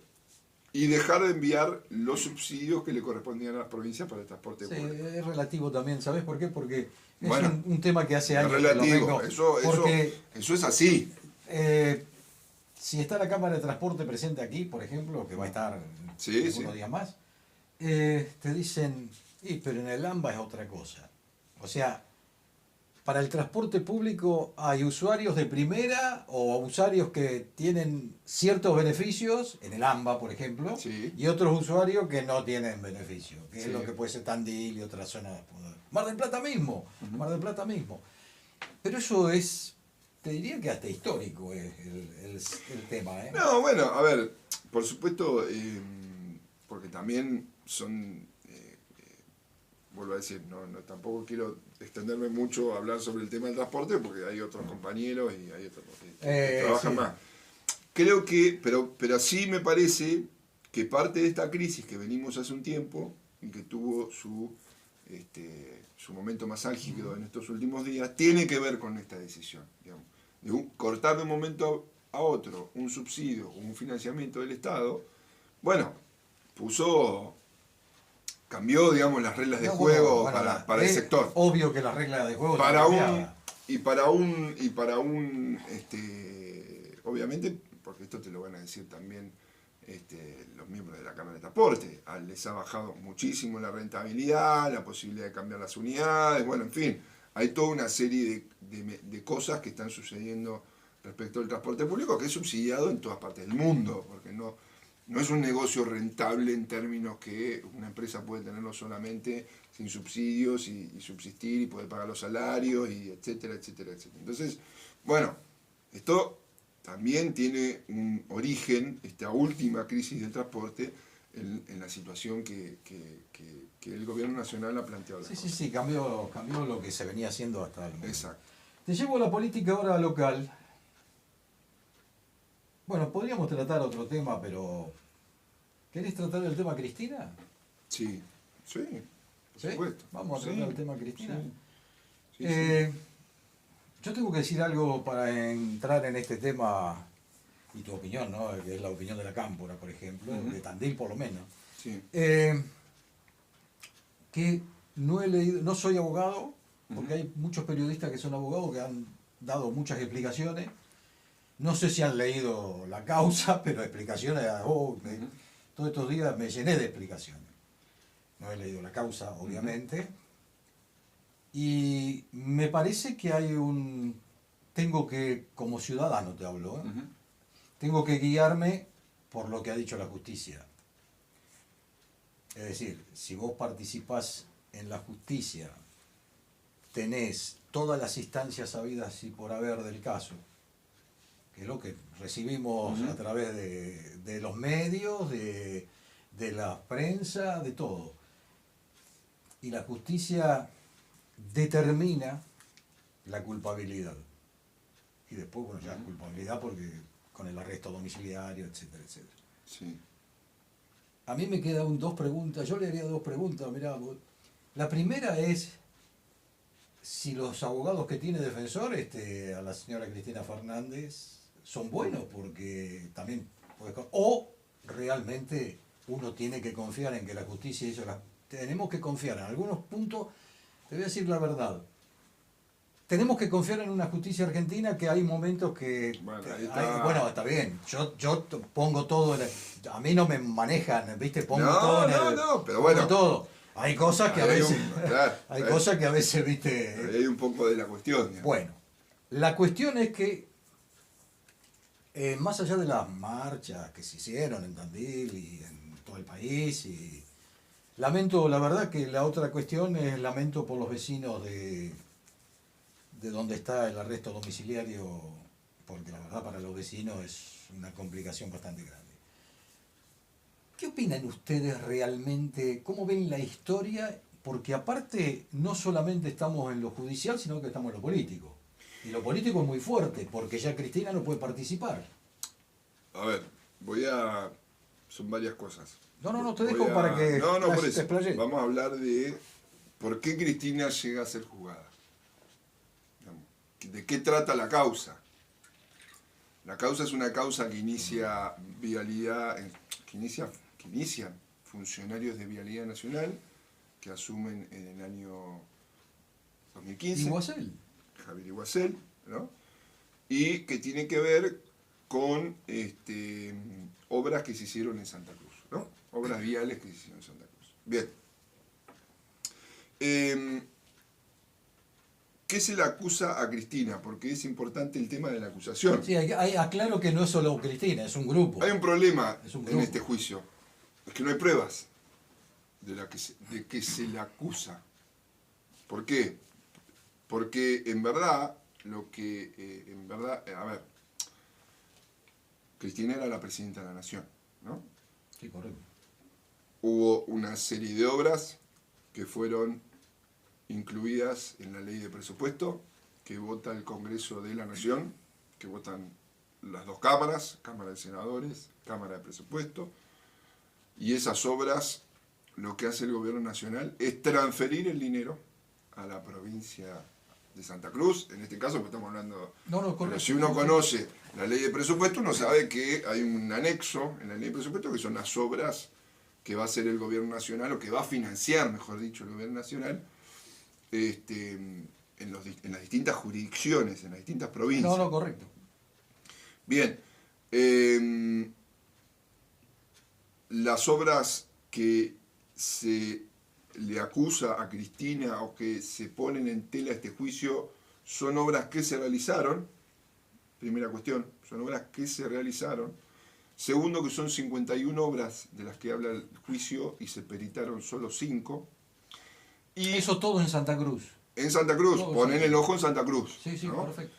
y dejar de enviar los subsidios que le correspondían a las provincias para el transporte Sí, público. es relativo también, ¿sabes por qué? Porque es Bueno, un tema que hace Es años que lo relativo, vengo. eso es así. Si está la Cámara de Transporte presente aquí, por ejemplo, que va a estar Sí, unos sí. días más, te dicen, pero en el AMBA es otra cosa. O sea, para el transporte público hay usuarios de primera o usuarios que tienen ciertos beneficios, en el AMBA, por ejemplo, Sí. y otros usuarios que no tienen beneficios, que Sí. es lo que puede ser Tandil y otras zonas. Mar del Plata mismo, Mar del Plata mismo. Pero eso es, te diría que hasta histórico es el tema, ¿eh? No, bueno, a ver, por supuesto, porque también son, vuelvo a decir, tampoco quiero extenderme mucho a hablar sobre el tema del transporte, porque hay otros compañeros y hay otros que trabajan Sí. más. Creo que, pero sí me parece que parte de esta crisis que venimos hace un tiempo y que tuvo su momento más álgido en estos últimos días, tiene que ver con esta decisión, digamos, de cortar de un momento a otro un subsidio o un financiamiento del Estado. Bueno, cambió, digamos, las reglas de No, juego bueno, para el es sector. obvio que las reglas de juego Para están un, cambiadas. obviamente, porque esto te lo van a decir también los miembros de la Cámara de Transporte, les ha bajado muchísimo la rentabilidad, la posibilidad de cambiar las unidades, bueno, en fin, hay toda una serie de cosas que están sucediendo respecto al transporte público que es subsidiado en todas partes del mundo, porque no es un negocio rentable en términos que una empresa puede tenerlo solamente sin subsidios y subsistir y poder pagar los salarios, y etcétera, etcétera, etcétera. Entonces, bueno, esto también tiene un origen, esta última crisis del transporte, en la situación que el gobierno nacional ha planteado. Sí, cambió lo que se venía haciendo hasta el momento. Exacto. Te llevo a la política ahora local. Bueno, podríamos tratar otro tema, pero ¿querés tratar el tema Cristina? Sí, por ¿Sí? supuesto. Vamos a tratar el tema Cristina. Sí. Yo tengo que decir algo para entrar en este tema y tu opinión, ¿no? Que es la opinión de la Cámpora, por ejemplo, de Tandil por lo menos. Sí. Que no he leído, no soy abogado, porque hay muchos periodistas que son abogados que han dado muchas explicaciones. No sé si han leído la causa, pero explicaciones, todos estos días me llené de explicaciones. No he leído la causa, obviamente. Y me parece que tengo que, como ciudadano te hablo, tengo que guiarme por lo que ha dicho la justicia. Es decir, si vos participás en la justicia, tenés todas las instancias habidas y por haber del caso, que es lo que recibimos a través de los medios, de la prensa, de todo. Y la justicia determina la culpabilidad. Y después, bueno, ya culpabilidad porque con el arresto domiciliario, etcétera, etcétera. Sí. A mí me quedan dos preguntas, yo le haría dos preguntas, mirá, la primera es si los abogados que tiene defensor, a la señora Cristina Fernández, son buenos, porque también o realmente uno tiene que confiar en que la justicia hizo tenemos que confiar en algunos puntos, te voy a decir la verdad. Tenemos que confiar en una justicia argentina que hay momentos que... Bueno, está bien, yo pongo todo a mí no me manejan, ¿viste? Pongo No, todo pero bueno. pongo todo. Hay cosas que a veces... hay claro. cosas que a veces, ¿viste? Hay un poco de la cuestión. Digamos. Bueno, la cuestión es que más allá de las marchas que se hicieron en Tandil y en todo el país, y lamento, la verdad que la otra cuestión es lamento por los vecinos de donde está el arresto domiciliario, porque la verdad para los vecinos es una complicación bastante grande. ¿Qué opinan ustedes realmente? ¿Cómo ven la historia? Porque aparte no solamente estamos en lo judicial, sino que estamos en lo político. Y lo político es muy fuerte, porque ya Cristina no puede participar. A ver, son varias cosas. No, te dejo para que por te eso. explayes. Vamos a hablar de por qué Cristina llega a ser juzgada. ¿De qué trata la causa? La causa es una causa que inicia que inician funcionarios de Vialidad Nacional, que asumen en el año 2015. Iguacel. Javier Iguacel, ¿no? Y que tiene que ver con obras que se hicieron en Santa Cruz, ¿no? Obras viales que se hicieron en Santa Cruz. Bien. ¿Qué se le acusa a Cristina? Porque es importante el tema de la acusación. Sí, aclaro que no es solo Cristina, es un grupo. Hay un problema Es un en grupo. este juicio. Es que no hay pruebas de que se le acusa. ¿Por qué? Porque en verdad, a ver, Cristina era la presidenta de la Nación, ¿no? Sí, correcto. Hubo una serie de obras que fueron incluidas en la ley de presupuesto, que vota el Congreso de la Nación, que votan las dos cámaras, Cámara de Senadores, Cámara de Presupuesto, y esas obras, lo que hace el Gobierno Nacional es transferir el dinero a la provincia de Santa Cruz, en este caso, porque estamos hablando... No, correcto. Pero si uno conoce la ley de presupuesto, uno sabe que hay un anexo en la ley de presupuesto que son las obras que va a hacer el Gobierno Nacional, o que va a financiar, mejor dicho, el Gobierno Nacional, en las distintas jurisdicciones, en las distintas provincias. No, correcto. Bien. Las obras que se le acusa a Cristina o que se ponen en tela este juicio son obras que se realizaron. Primera cuestión, son obras que se realizaron. Segundo, que son 51 obras de las que habla el juicio y se peritaron solo 5. Y Eso todo en Santa Cruz. en Santa Cruz, Todo ponen Santa el ojo en Santa Cruz. Sí, ¿no? perfecto.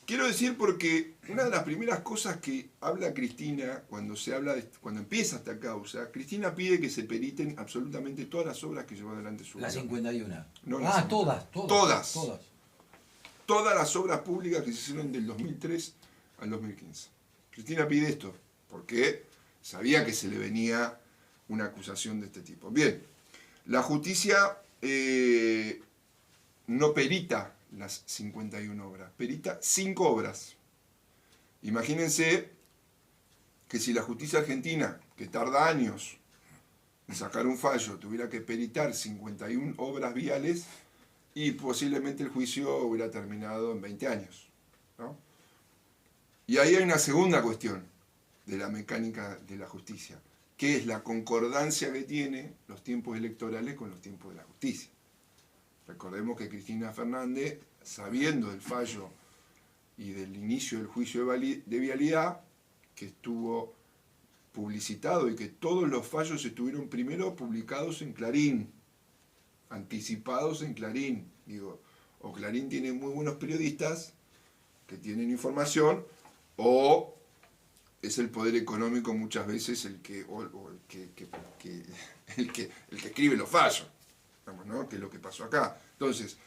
Quiero decir porque una de las primeras cosas que habla Cristina cuando cuando empieza esta causa, Cristina pide que se periten absolutamente todas las obras que llevó adelante su Las gobierno. 51. No, las Todas. Todas las obras públicas que se hicieron del 2003 al 2015. Cristina pide esto porque sabía que se le venía una acusación de este tipo. Bien, la justicia no perita las 51 obras, perita 5 obras. Imagínense que si la justicia argentina, que tarda años en sacar un fallo, tuviera que peritar 51 obras viales, y posiblemente el juicio hubiera terminado en 20 años, ¿no? Y ahí hay una segunda cuestión de la mecánica de la justicia, que es la concordancia que tiene los tiempos electorales con los tiempos de la justicia. Recordemos que Cristina Fernández, sabiendo del fallo y del inicio del juicio de vialidad, que estuvo publicitado y que todos los fallos estuvieron primero publicados en Clarín, anticipados en Clarín, o Clarín tiene muy buenos periodistas que tienen información, o es el poder económico muchas veces el que escribe los fallos, ¿no? Que es lo que pasó acá. Entonces,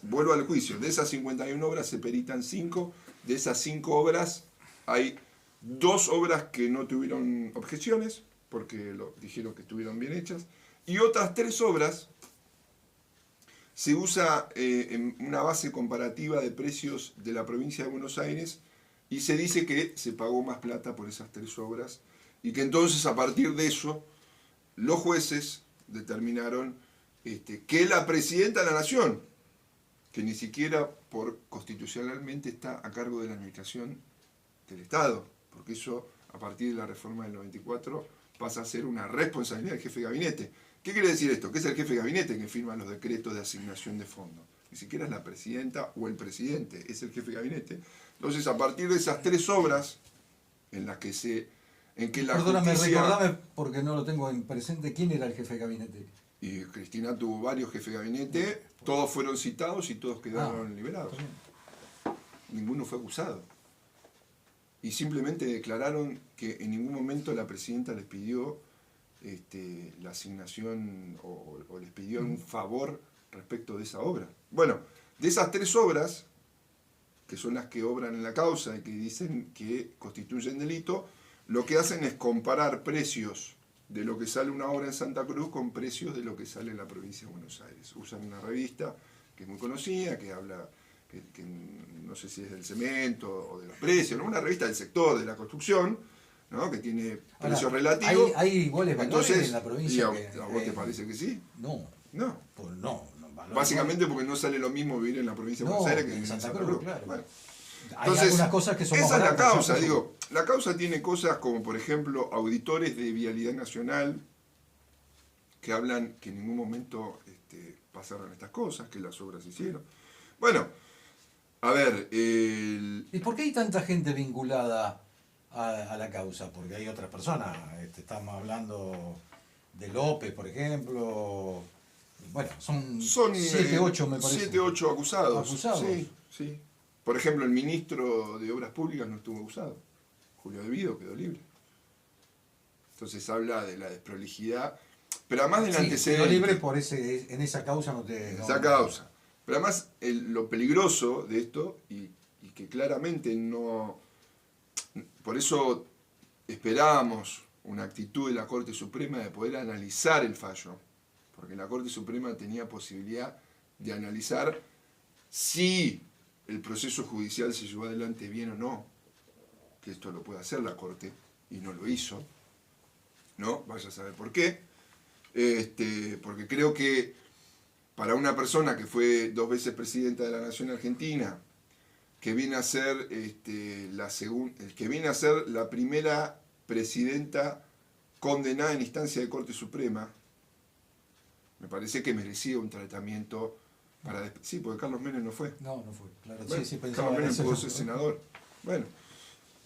vuelvo al juicio, de esas 51 obras se peritan 5, de esas 5 obras hay 2 obras que no tuvieron objeciones, porque dijeron que estuvieron bien hechas, y otras 3 obras se usa en una base comparativa de precios de la provincia de Buenos Aires, y se dice que se pagó más plata por esas 3 obras, y que entonces a partir de eso los jueces determinaron que la presidenta de la Nación, que ni siquiera constitucionalmente está a cargo de la administración del Estado, porque eso a partir de la reforma del 94 pasa a ser una responsabilidad del jefe de gabinete. ¿Qué quiere decir esto? Que es el jefe de gabinete que firma los decretos de asignación de fondos. Ni siquiera es la presidenta o el presidente, es el jefe de gabinete. Entonces, a partir de esas 3 obras en las que Perdóname, justicia... recordame, porque no lo tengo en presente, ¿quién era el jefe de gabinete? Y Cristina tuvo varios jefes de gabinete, todos fueron citados y todos quedaron liberados. Ninguno fue acusado. Y simplemente declararon que en ningún momento la presidenta les pidió la asignación o les pidió algún favor respecto de esa obra. Bueno, de esas 3 obras, que son las que obran en la causa y que dicen que constituyen delito, lo que hacen es comparar precios de lo que sale una obra en Santa Cruz con precios de lo que sale en la provincia de Buenos Aires. Usan una revista que es muy conocida, que habla, que no sé si es del cemento o de los precios, ¿no? Una revista del sector de la construcción, ¿no? Que tiene Ahora, precios relativos. ¿Hay iguales valores Entonces, en la provincia? ¿a vos te parece que sí? No, No. pues no valores Básicamente porque no sale lo mismo vivir en la provincia de Buenos Aires que en vivir en Santa Santa Cruz, Cruz. claro. Bueno. Hay Entonces, algunas cosas que son más esa es la baratas, causa, otras son- digo. La causa tiene cosas como, por ejemplo, auditores de Vialidad Nacional que hablan que en ningún momento pasaron estas cosas, que las obras se hicieron. Bueno, a ver, ¿Y por qué hay tanta gente vinculada a la causa? Porque hay otras personas. Estamos hablando de López, por ejemplo. Bueno, son 7, 8 me parece. 7, 8 acusados. ¿Acusados? Sí, sí. Por ejemplo, el ministro de Obras Públicas no estuvo acusado. Julio De Vido quedó libre. Entonces habla de la desprolijidad, pero además del Sí, antecedente. quedó libre por en esa causa no te... En no- esa causa. Pero además lo peligroso de esto, y que claramente no... Por eso esperábamos una actitud de la Corte Suprema de poder analizar el fallo, porque la Corte Suprema tenía posibilidad de analizar si el proceso judicial se llevó adelante bien o no, que esto lo puede hacer la Corte, y no lo hizo, ¿no? Vaya a saber por qué. Porque creo que para una persona que fue 2 veces presidenta de la Nación Argentina, que viene a ser que viene a ser la primera presidenta condenada en instancia de Corte Suprema, me parece que merecía un tratamiento para... Sí, porque Carlos Menem no fue. No fue, claro. Bueno, Sí, pensaba Carlos Menem eso. pudo ser senador. Bueno,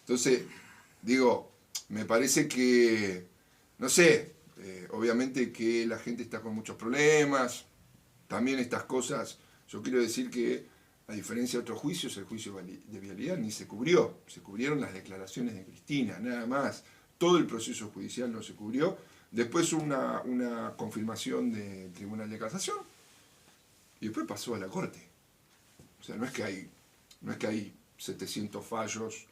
entonces, digo, me parece que, no sé, obviamente que la gente está con muchos problemas, también estas cosas, yo quiero decir que, a diferencia de otros juicios, el juicio de vialidad ni se cubrió, se cubrieron las declaraciones de Cristina, nada más, todo el proceso judicial no se cubrió, después una confirmación del Tribunal de Casación, y después pasó a la Corte. O sea, no es que hay 700 fallos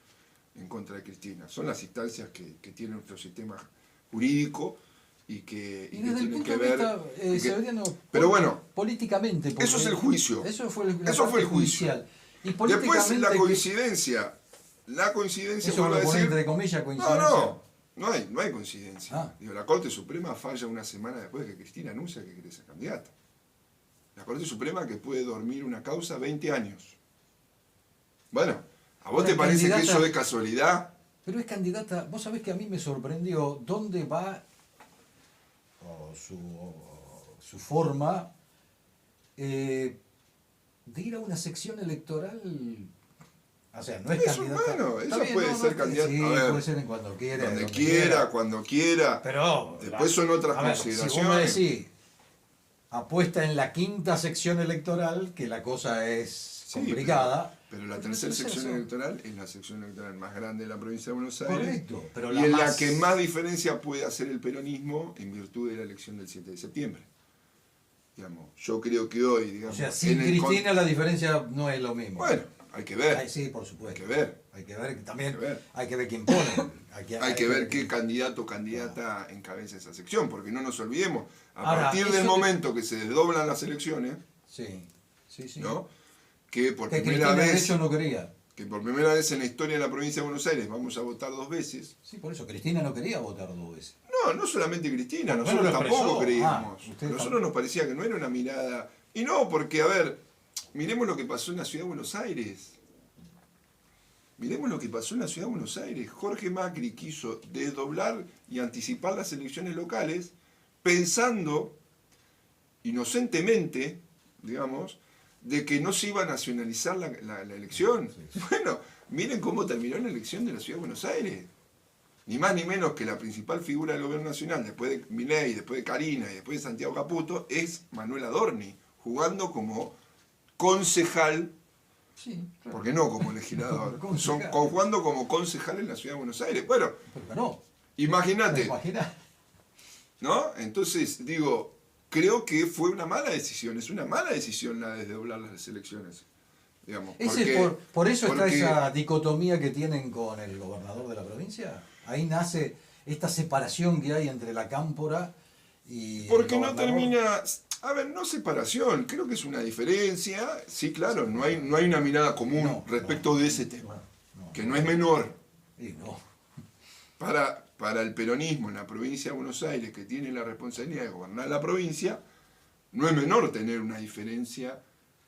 en contra de Cristina, son las instancias que tiene nuestro sistema jurídico y que Y desde el tienen punto que de ver... vista, Severiano, pero bueno, políticamente... porque eso es el juicio. Eso fue, la Eso parte fue el juicio. judicial. Y después políticamente la que- coincidencia, Eso vuelvo lo a pone decir, entre comillas coincidencia. no hay coincidencia. Ah. Digo, la Corte Suprema falla una semana después de que Cristina anuncia que quiere ser candidata. La Corte Suprema que puede dormir una causa 20 años. Bueno, ¿a vos Ahora, te parece que candidata- eso es casualidad? Pero es candidata, vos sabés que a mí me sorprendió dónde va o su forma de ir a una sección electoral. O sea, no es Eso, candidata. bueno, Está eso bien, puede ser candidato. Sí, A ver, puede ser en cuando quiera. donde donde quiera, cuando quiera. Pero Después son otras a ver, Si consideraciones. vos me decís, apuesta en la 5ª sección electoral, que la cosa es Sí, complicada. Pero la Pero tercera es sección eso. electoral es la sección electoral más grande de la provincia de Buenos Aires. Correcto, pero Y en la más- que más diferencia puede hacer el peronismo en virtud de la elección del 7 de septiembre. Digamos, yo creo que hoy, O digamos... sea, sin en el Cristina la diferencia no es lo mismo. Bueno, hay que ver. Ay, sí, por supuesto. Hay que ver. Hay que ver que también, Hay que ver. hay que ver quién pone. Hay que ver qué candidato o candidata encabeza esa sección, porque no nos olvidemos, a Ahora, partir del eso que- momento que se desdoblan las elecciones, Sí, sí. ¿no? Que por Que primera Cristina de vez... hecho no quería. que por primera vez en la historia de la provincia de Buenos Aires vamos a votar 2 veces. Sí, por eso Cristina no quería votar 2 veces. No solamente Cristina, Por lo menos nosotros lo tampoco expresó. creíamos. Ah, usted A nosotros tam- nos parecía que no era una mirada... Y no, porque, a ver, miremos lo que pasó en la ciudad de Buenos Aires. Miremos lo que pasó en la ciudad de Buenos Aires. Jorge Macri quiso desdoblar y anticipar las elecciones locales pensando, inocentemente, digamos, de que no se iba a nacionalizar la elección. Bueno, miren cómo terminó la elección de la ciudad de Buenos Aires. Ni más ni menos que la principal figura del gobierno nacional, después de Milei, después de Karina y después de Santiago Caputo, es Manuel Adorni, jugando como concejal, Sí, claro. porque no como legislador, Concejal. jugando como concejal en la ciudad de Buenos Aires. Bueno, Pero no. imagínate, ¿Te imaginas? ¿no? Entonces, digo, creo que fue una mala decisión, es una mala decisión la de desdoblar las elecciones. Digamos, Por eso está porque- esa dicotomía que tienen con el gobernador de la provincia. Ahí nace esta separación que hay entre la cámpora y el Porque no gobernador. termina, a ver, no separación, creo que es una diferencia, sí, claro, no hay una mirada común No, respecto no, de ese tema, no, que no es menor, Y no. para el peronismo en la provincia de Buenos Aires, que tiene la responsabilidad de gobernar la provincia, no es menor tener una diferencia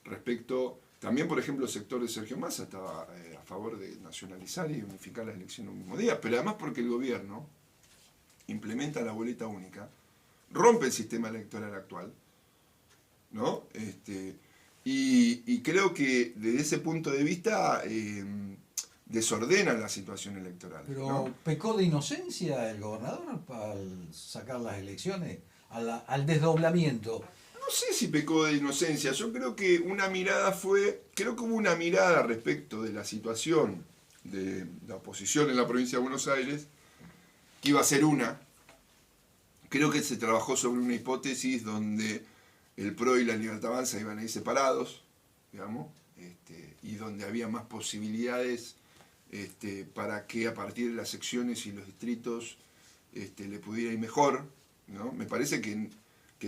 respecto. También, por ejemplo, el sector de Sergio Massa estaba a favor de nacionalizar y unificar las elecciones un mismo día, pero además porque el gobierno implementa la boleta única, rompe el sistema electoral actual, ¿no? Y creo que desde ese punto de vista desordena la situación electoral. Pero ¿no? ¿pecó de inocencia el gobernador al sacar las elecciones? Al desdoblamiento. No sé si pecó de inocencia, yo creo que hubo una mirada respecto de la situación de la oposición en la provincia de Buenos Aires, que iba a ser creo que se trabajó sobre una hipótesis donde el PRO y la Libertad Avanza iban a ir separados, digamos, y donde había más posibilidades para que a partir de las secciones y los distritos le pudiera ir mejor, ¿no? Me parece que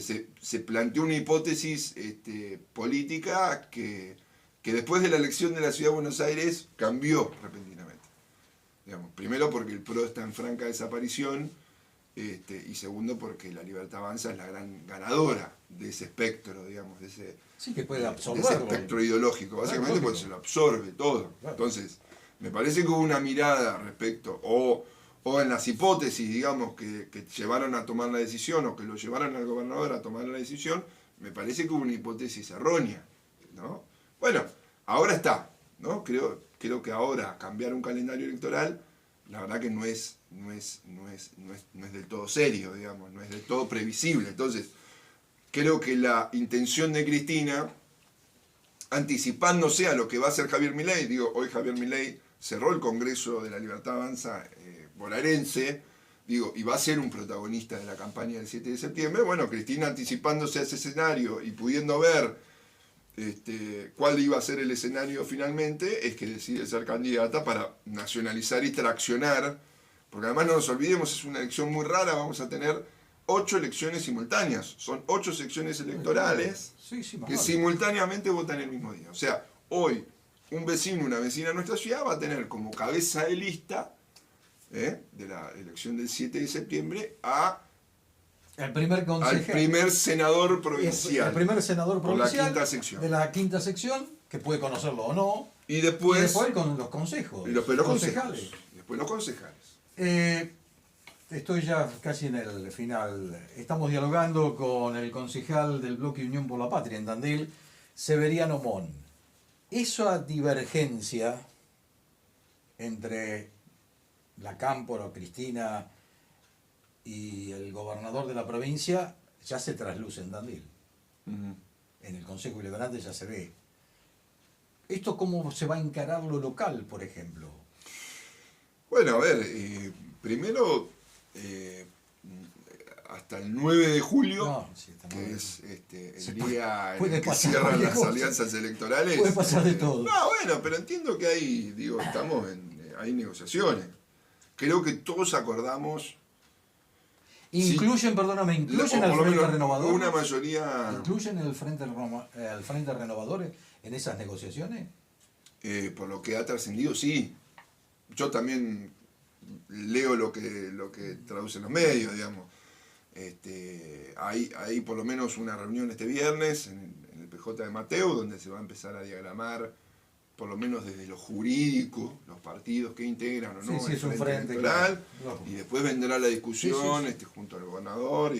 se planteó una hipótesis política que después de la elección de la Ciudad de Buenos Aires cambió repentinamente. Digamos, primero porque el PRO está en franca desaparición, y segundo porque la Libertad Avanza es la gran ganadora de ese espectro, digamos, de ese espectro ideológico, básicamente porque se lo absorbe todo. Claro. Entonces, me parece que hubo una mirada respecto, o en las hipótesis, digamos, que llevaron a tomar la decisión, o que lo llevaron al gobernador a tomar la decisión, me parece que hubo una hipótesis errónea, ¿no? Bueno, ahora está, ¿no? Creo que ahora cambiar un calendario electoral, la verdad que no es del todo serio, digamos, no es del todo previsible. Entonces, creo que la intención de Cristina, anticipándose a lo que va a hacer Javier Milei, hoy Javier Milei cerró el Congreso de la Libertad Avanza bonaerense, y va a ser un protagonista de la campaña del 7 de septiembre. Bueno, Cristina anticipándose a ese escenario y pudiendo ver cuál iba a ser el escenario finalmente, es que decide ser candidata para nacionalizar y traccionar, porque además no nos olvidemos, es una elección muy rara, vamos a tener 8 elecciones simultáneas, son 8 secciones electorales que simultáneamente votan el mismo día. O sea, hoy un vecino, una vecina de nuestra ciudad va a tener como cabeza de lista de la elección del 7 de septiembre al primer senador provincial. El primer senador provincial por la quinta sección. De la quinta sección, que puede conocerlo o no. Y después con los consejos. Y después los concejales. Después los concejales. Estoy ya casi en el final. Estamos dialogando con el concejal del Bloque Unión por la Patria en Tandil, Severiano Mon. Esa divergencia entre la Cámpora, Cristina y el gobernador de la provincia ya se trasluce en Tandil. En el Consejo Deliberante ya se ve. ¿Esto cómo se va a encarar lo local, por ejemplo? Bueno, a ver, primero, hasta el 9 de julio, que es el día en el que cierran las alianzas electorales. Puede pasar de todo. No, bueno, pero entiendo que hay negociaciones. Creo que todos acordamos. Incluyen al Frente Renovador. Una mayoría. ¿Incluyen al Frente Renovador en esas negociaciones? Por lo que ha trascendido, sí. Yo también leo lo que traducen los medios, digamos. Hay por lo menos una reunión este viernes en el PJ de Mateo, donde se va a empezar a diagramar, por lo menos desde lo jurídico, los partidos que integran o no el frente electoral, claro. Y después vendrá la discusión junto al gobernador,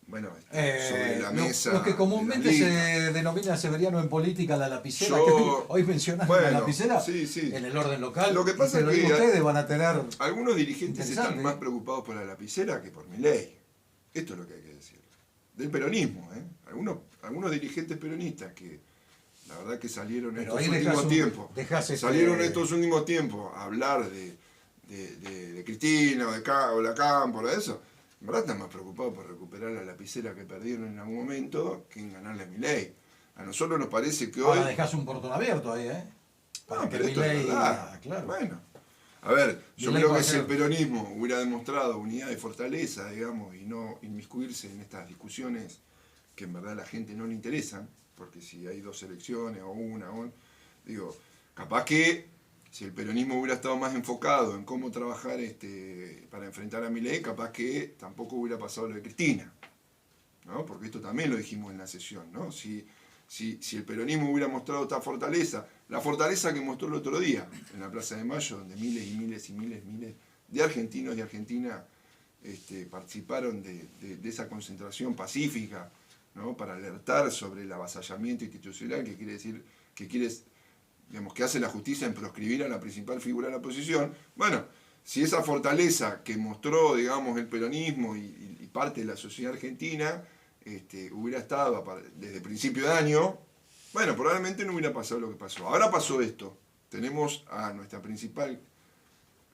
sobre la mesa. Lo que comúnmente se denomina Severiano en política la lapicera, que hoy mencionaste la lapicera, en el orden local. Lo que pasa es que ustedes van a tener. Algunos dirigentes están más preocupados por la lapicera que por Milei. Esto es lo que hay que decir. Del peronismo, algunos dirigentes peronistas que la verdad que salieron estos últimos tiempos a hablar de Cristina o la Cámpora, eso. En verdad están más preocupados por recuperar la lapicera que perdieron en algún momento que en ganarle a Milei. A nosotros nos parece que hoy. Ahora dejás un portón abierto ahí, Para que Milei. Claro. Bueno. A ver, yo creo que si el peronismo hubiera demostrado unidad y fortaleza, digamos, y no inmiscuirse en estas discusiones que en verdad a la gente no le interesan, porque si hay 2 elecciones o una, capaz que si el peronismo hubiera estado más enfocado en cómo trabajar para enfrentar a Milei, capaz que tampoco hubiera pasado lo de Cristina, ¿no? Porque esto también lo dijimos en la sesión, ¿no? Si el peronismo hubiera mostrado esta fortaleza, la fortaleza que mostró el otro día en la Plaza de Mayo, donde miles y miles y miles de argentinos y argentinas participaron de esa concentración pacífica, ¿no? Para alertar sobre el avasallamiento institucional, que quiere decir que hace la justicia en proscribir a la principal figura de la oposición. Bueno, si esa fortaleza que mostró, digamos, el peronismo y parte de la sociedad argentina hubiera estado desde principio de año, bueno, probablemente no hubiera pasado lo que pasó. Ahora pasó esto. Tenemos a nuestra principal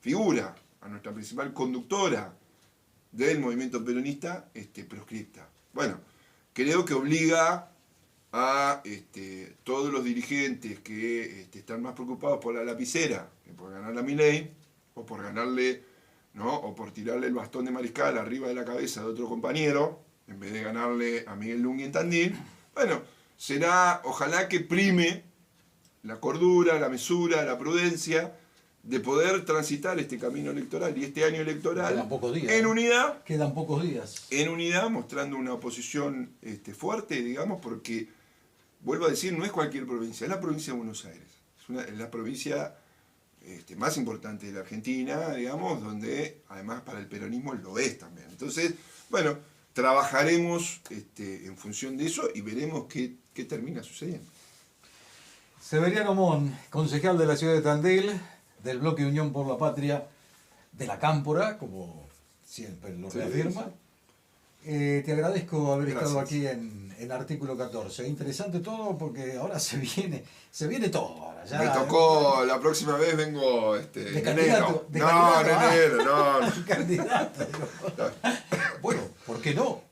figura, a nuestra principal conductora del movimiento peronista proscripta. Bueno, creo que obliga a todos los dirigentes que están más preocupados por la lapicera que por ganar a Milei, o por ganarle, ¿no? O por tirarle el bastón de mariscal arriba de la cabeza de otro compañero, en vez de ganarle a Miguel Lunghi en Tandil. Bueno, ojalá que prime la cordura, la mesura, la prudencia de poder transitar este camino electoral y este año electoral Quedan pocos días, en unidad. Quedan pocos días. En unidad, mostrando una oposición fuerte, digamos, porque, vuelvo a decir, no es cualquier provincia, es la provincia de Buenos Aires. Es la provincia más importante de la Argentina, digamos, donde además para el peronismo lo es también. Entonces, bueno, trabajaremos en función de eso y veremos qué termina sucediendo. Severiano Mon, concejal de la ciudad de Tandil, del bloque Unión por la Patria de la Cámpora, como siempre lo reafirma. Te agradezco haber estado aquí en Artículo 14. Interesante todo porque ahora se viene todo. Ahora, ya, me tocó, la próxima vez vengo de en candidato. enero. En enero, no. Candidato. Bueno, ¿por qué no?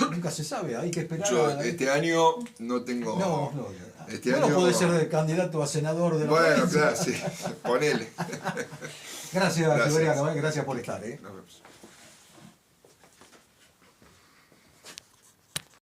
Nunca se sabe, hay que esperar. Yo este año no tengo... No. Este Bueno, año... puede ser de candidato a senador de la Bueno, provincia. claro, sí. Ponele. Gracias, Severiano, gracias por estar. Nos vemos.